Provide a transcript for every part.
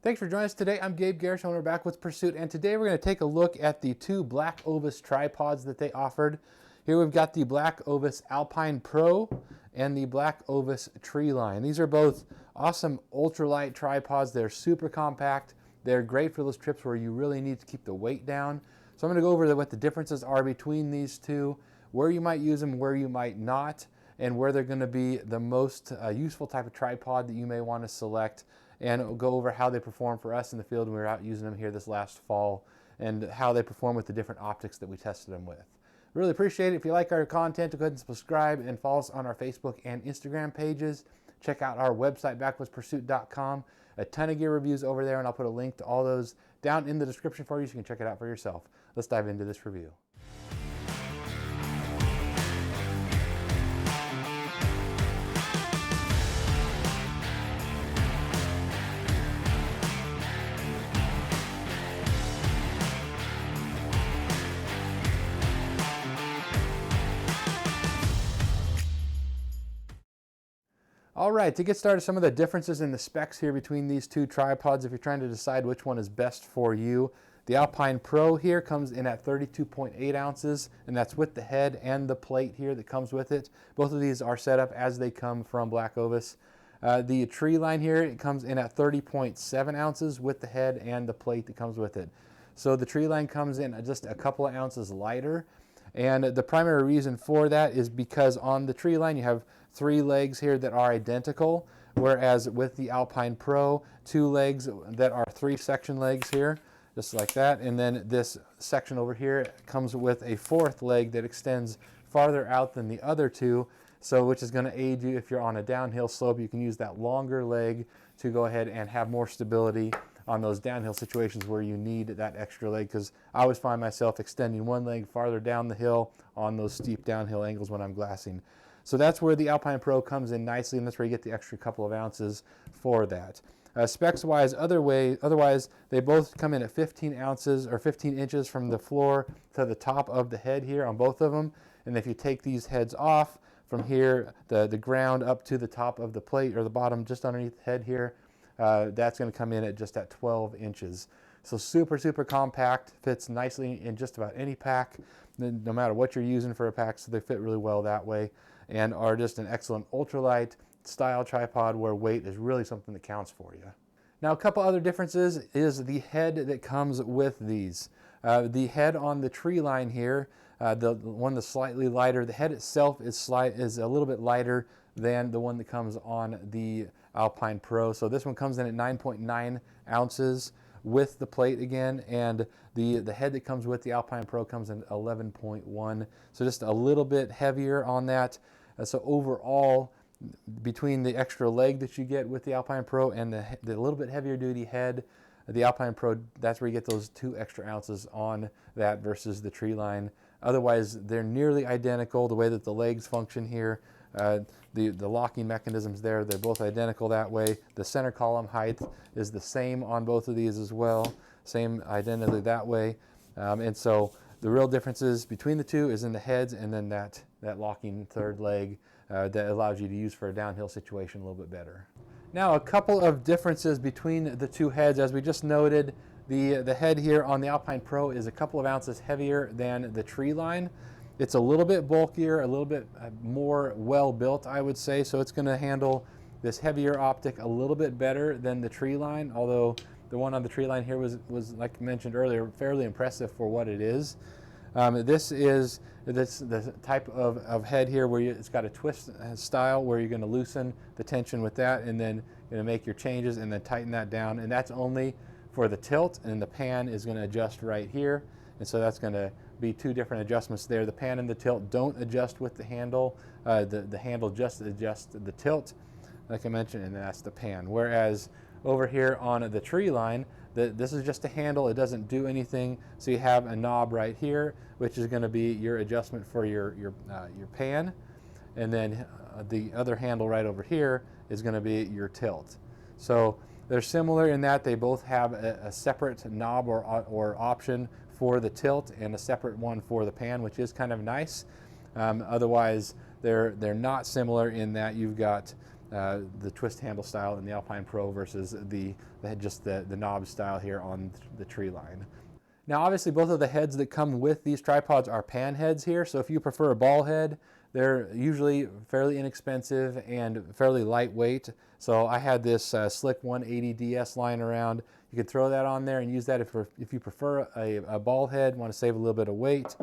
Thanks for joining us today. I'm Gabe Gershon. We're back with Pursuit, and today we're going to take a look at the two Black Ovis tripods that they offered. Here we've got the Black Ovis Alpine Pro and the Black Ovis Treeline. These are both awesome ultralight tripods. They're super compact. They're great for those trips where you really need to keep the weight down. So I'm going to go over what the differences are between these two, where you might use them, where you might not, and where they're going to be the most useful type of tripod that you may want to select, and go over how they perform for us in the field when we were out using them here this last fall, and how they perform with the different optics that we tested them with. Really appreciate it. If you like our content, go ahead and subscribe and follow us on our Facebook and Instagram pages. Check out our website, backwoospursuit.com. A ton of gear reviews over there, and I'll put a link to all those down in the description for you so you can check it out for yourself. Let's dive into this review. All right, to get started, some of the differences in the specs here between these two tripods if you're trying to decide which one is best for you. The Alpine Pro here comes in at 32.8 ounces, and that's with the head and the plate here that comes with it. Both of these are set up as they come from Black Ovis. The Treeline here, it comes in at 30.7 ounces with the head and the plate that comes with it. So the Treeline comes in just a couple of ounces lighter. And the primary reason for that is because on the Treeline you have 3 legs here that are identical, whereas with the Alpine Pro, 2 legs that are 3 section legs here, just like that. And then this section over here comes with a 4th leg that extends farther out than the other 2, so which is going to aid you if you're on a downhill slope. You can use that longer leg to go ahead and have more stability on those downhill situations where you need that extra leg, because I always find myself extending one leg farther down the hill on those steep downhill angles when I'm glassing. So that's where the Alpine Pro comes in nicely, and that's where you get the extra couple of ounces for that. Specs-wise, otherwise, they both come in at 15 ounces or 15 inches from the floor to the top of the head here on both of them. And if you take these heads off from here, the ground up to the top of the plate, or the bottom just underneath the head here, that's going to come in at just at 12 inches. So super, super compact, fits nicely in just about any pack, no matter what you're using for a pack, so they fit really well that way, and are just an excellent ultralight style tripod where weight is really something that counts for you. Now, a couple other differences is the head that comes with these. The head on the Treeline here, the one that's slightly lighter, the head itself is a little bit lighter than the one that comes on the Alpine Pro. So this one comes in at 9.9 ounces with the plate again, and the head that comes with the Alpine Pro comes in 11.1. So just a little bit heavier on that. So overall, between the extra leg that you get with the Alpine Pro and the little bit heavier duty head, the Alpine Pro, that's where you get those 2 extra ounces on that versus the Treeline. Otherwise, they're nearly identical. The way that the legs function here, the locking mechanisms there, they're both identical that way. The center column height is the same on both of these as well, same identically that way. And so the real differences between the two is in the heads, and then that locking 3rd leg that allows you to use for a downhill situation a little bit better. Now, a couple of differences between the two heads. As we just noted, the head here on the Alpine Pro is a couple of ounces heavier than the Treeline. It's a little bit bulkier, a little bit more well-built, I would say, so it's going to handle this heavier optic a little bit better than the Treeline, although the one on the Treeline here was, like mentioned earlier, fairly impressive for what it is. This is the type of head here where it's got a twist style where you're going to loosen the tension with that, and then you're going to make your changes and then tighten that down, and that's only for the tilt, and the pan is going to adjust right here, and so that's going to be 2 different adjustments there. The pan and the tilt don't adjust with the handle. The handle just adjusts the tilt, like I mentioned, and that's the pan. Whereas over here on the Treeline, this is just a handle. It doesn't do anything. So you have a knob right here, which is going to be your adjustment for your pan, and then the other handle right over here is going to be your tilt. So they're similar in that they both have a separate knob or option for the tilt and a separate one for the pan, which is kind of nice. Otherwise, they're not similar in that you've got the twist handle style in the Alpine Pro versus just the knob style here on the Treeline. Now obviously both of the heads that come with these tripods are pan heads here, so if you prefer a ball head, they're usually fairly inexpensive and fairly lightweight. So I had this Slick 180 DS lying around. You could throw that on there and use that if you prefer a ball head, want to save a little bit of weight.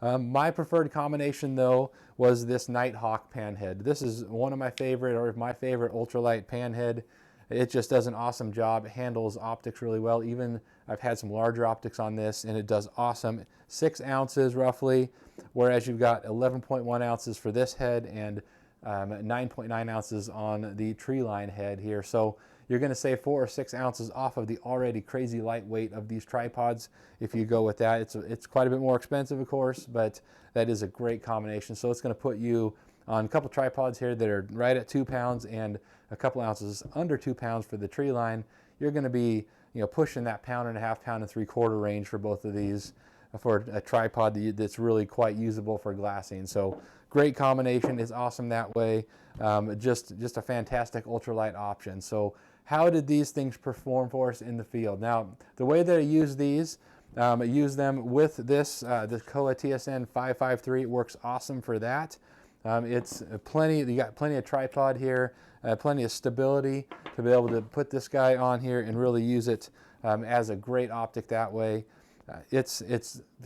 My preferred combination though was this Nighthawk pan head. This is one of my favorite, or my favorite ultralight pan head. It just does an awesome job. It handles optics really well. Even I've had some larger optics on this and it does awesome. 6 ounces roughly, whereas you've got 11.1 ounces for this head and 9.9 ounces on the Treeline head here. So you're going to save 4 or 6 ounces off of the already crazy lightweight of these tripods if you go with that. It's quite a bit more expensive, of course, but that is a great combination. So it's going to put you on a couple tripods here that are right at 2 pounds and a couple ounces under 2 pounds for the Treeline. You're going to be, pushing that 1.5 pound, 1.75 pound range for both of these for a tripod that's really quite usable for glassing. So great combination. It's awesome that way. Just a fantastic ultralight option. So how did these things perform for us in the field? Now, the way that I use these, I use them with this, the Kowa TSN 553. It works awesome for that. It's plenty, you got plenty of tripod here, plenty of stability to be able to put this guy on here and really use it as a great optic that way. It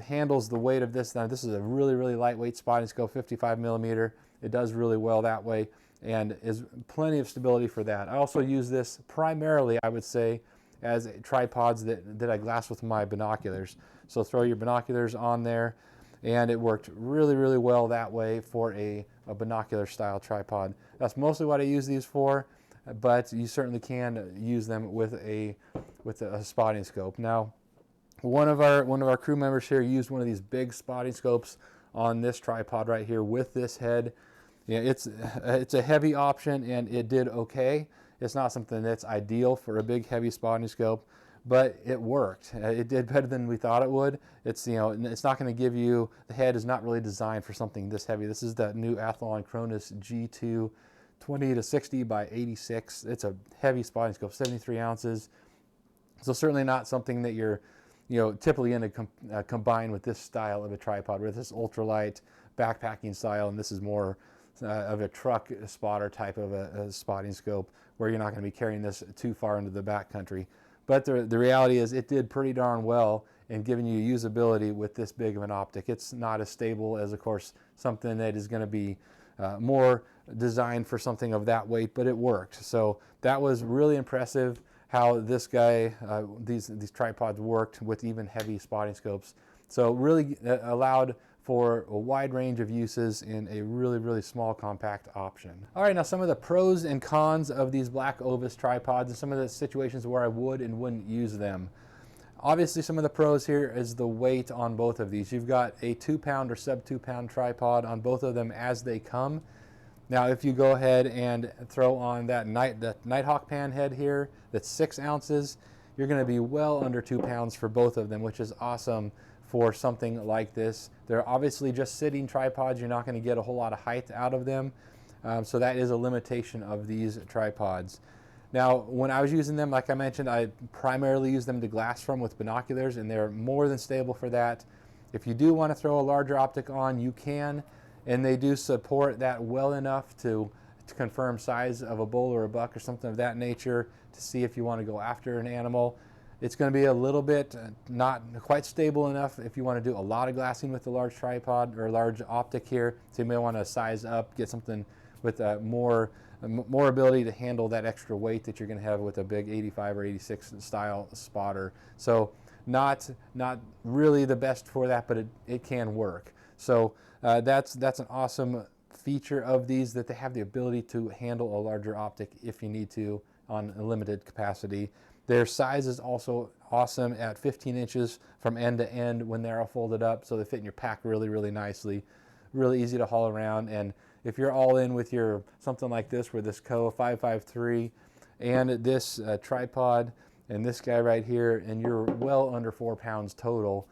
handles the weight of this. Now this is a really, really lightweight spotting scope, 55 millimeter. It does really well that way and is plenty of stability for that. I also use this primarily, I would say, as tripods that I glass with my binoculars. So throw your binoculars on there, and it worked really, really well that way for a binocular style tripod. That's mostly what I use these for, but you certainly can use them with a spotting scope. Now, one of our crew members here used one of these big spotting scopes on this tripod right here with this head. It's a heavy option and it did okay. It's not something that's ideal for a big heavy spotting scope, but it worked. It did better than we thought it would. It's not going to give you, the head is not really designed for something this heavy. This is the new Athlon Cronus G2 20 to 60 by 86. It's a heavy spotting scope, 73 ounces. So certainly not something that you're typically going to combine with this style of a tripod, with this ultralight backpacking style, and this is more of a truck spotter type of a spotting scope where you're not going to be carrying this too far into the backcountry. But the reality is it did pretty darn well in giving you usability with this big of an optic. It's not as stable as, of course, something that is going to be more designed for something of that weight, but it worked. So that was really impressive how this guy, these tripods worked with even heavy spotting scopes. So really allowed for a wide range of uses in a really, really small compact option. All right, now some of the pros and cons of these Black Ovis tripods and some of the situations where I would and wouldn't use them. Obviously, some of the pros here is the weight on both of these. You've got a 2 pound or sub 2 pound tripod on both of them as they come. Now, if you go ahead and throw on that Nighthawk pan head here, that's 6 ounces, you're going to be well under 2 pounds for both of them, which is awesome for something like this. They're obviously just sitting tripods. You're not going to get a whole lot of height out of them. So that is a limitation of these tripods. Now, when I was using them, like I mentioned, I primarily use them to glass from with binoculars, and they're more than stable for that. If you do want to throw a larger optic on, you can, and they do support that well enough to confirm size of a bull or a buck or something of that nature to see if you want to go after an animal. It's going to be a little bit not quite stable enough if you want to do a lot of glassing with a large tripod or a large optic here. So you may want to size up, get something with more ability to handle that extra weight that you're going to have with a big 85 or 86 style spotter. So not really the best for that, but it can work. So that's an awesome feature of these, that they have the ability to handle a larger optic if you need to on a limited capacity. Their size is also awesome at 15 inches from end to end when they're all folded up, so they fit in your pack really, really nicely. Really easy to haul around, and if you're all in with your something like this, where this Kowa 553 and this tripod and this guy right here, and you're well under 4 pounds total,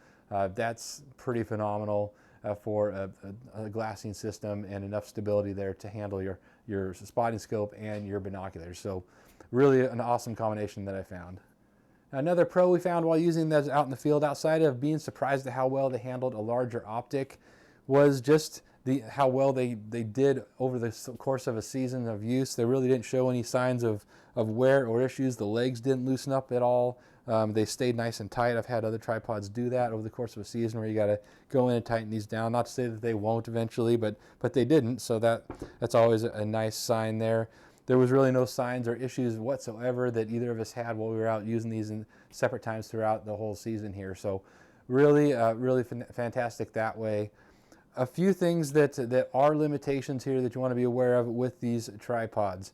that's pretty phenomenal for a glassing system and enough stability there to handle your spotting scope and your binoculars. So really an awesome combination that I found. Another pro we found while using those out in the field, outside of being surprised at how well they handled a larger optic, was just how well they did over the course of a season of use. They really didn't show any signs of wear or issues. The legs didn't loosen up at all. They stayed nice and tight. I've had other tripods do that over the course of a season where you got to go in and tighten these down. Not to say that they won't eventually, but they didn't. So that's always a nice sign there. There was really no signs or issues whatsoever that either of us had while we were out using these in separate times throughout the whole season here. So really, really fantastic that way. A few things that are limitations here that you want to be aware of with these tripods.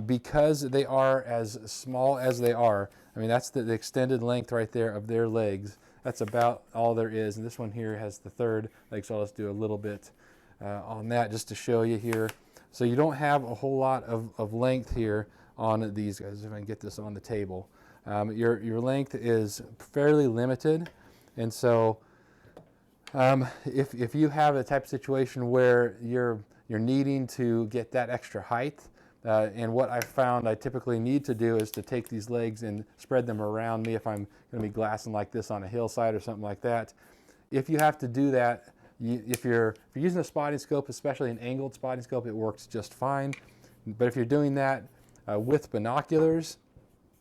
Because they are as small as they are, I mean, that's the extended length right there of their legs. That's about all there is. And this one here has the third leg, so let's do a little bit on that just to show you here. So you don't have a whole lot of length here on these guys. If I can get this on the table. Your length is fairly limited. And so if you have a type of situation where you're needing to get that extra height, and what I found I typically need to do is to take these legs and spread them around me if I'm going to be glassing like this on a hillside or something like that. If you have to do that, if you're using a spotting scope, especially an angled spotting scope, it works just fine. But if you're doing that with binoculars,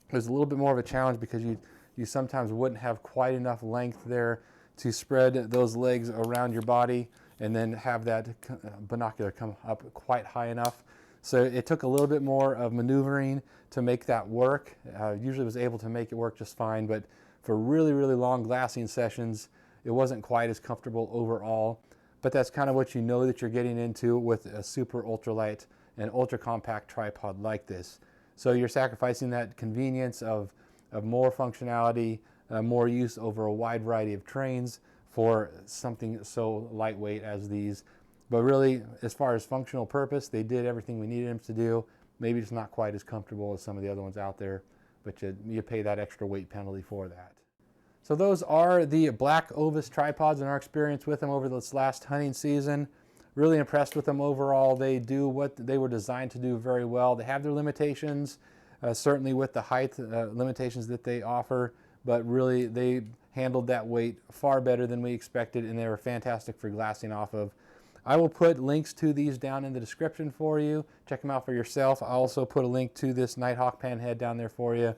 there's a little bit more of a challenge because you sometimes wouldn't have quite enough length there to spread those legs around your body and then have that binocular come up quite high enough. So it took a little bit more of maneuvering to make that work. Usually was able to make it work just fine, but for really, really long glassing sessions, it wasn't quite as comfortable overall. But that's kind of what you know that you're getting into with a super ultralight and ultra compact tripod like this. So you're sacrificing that convenience of more functionality, more use over a wide variety of terrains for something so lightweight as these. But really, as far as functional purpose, they did everything we needed them to do. Maybe it's not quite as comfortable as some of the other ones out there, but you pay that extra weight penalty for that. So those are the Black Ovis tripods and our experience with them over this last hunting season. Really impressed with them overall. They do what they were designed to do very well. They have their limitations, certainly with the height limitations that they offer, but really they handled that weight far better than we expected, and they were fantastic for glassing off of. I will put links to these down in the description for you. Check them out for yourself. I'll also put a link to this Nighthawk pen head down there for you.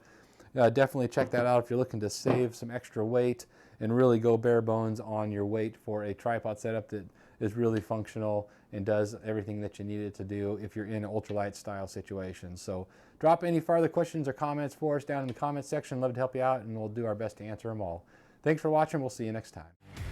Definitely check that out if you're looking to save some extra weight and really go bare bones on your weight for a tripod setup that is really functional and does everything that you need it to do if you're in an ultralight style situation. So drop any further questions or comments for us down in the comments section. Love to help you out, and we'll do our best to answer them all. Thanks for watching. We'll see you next time.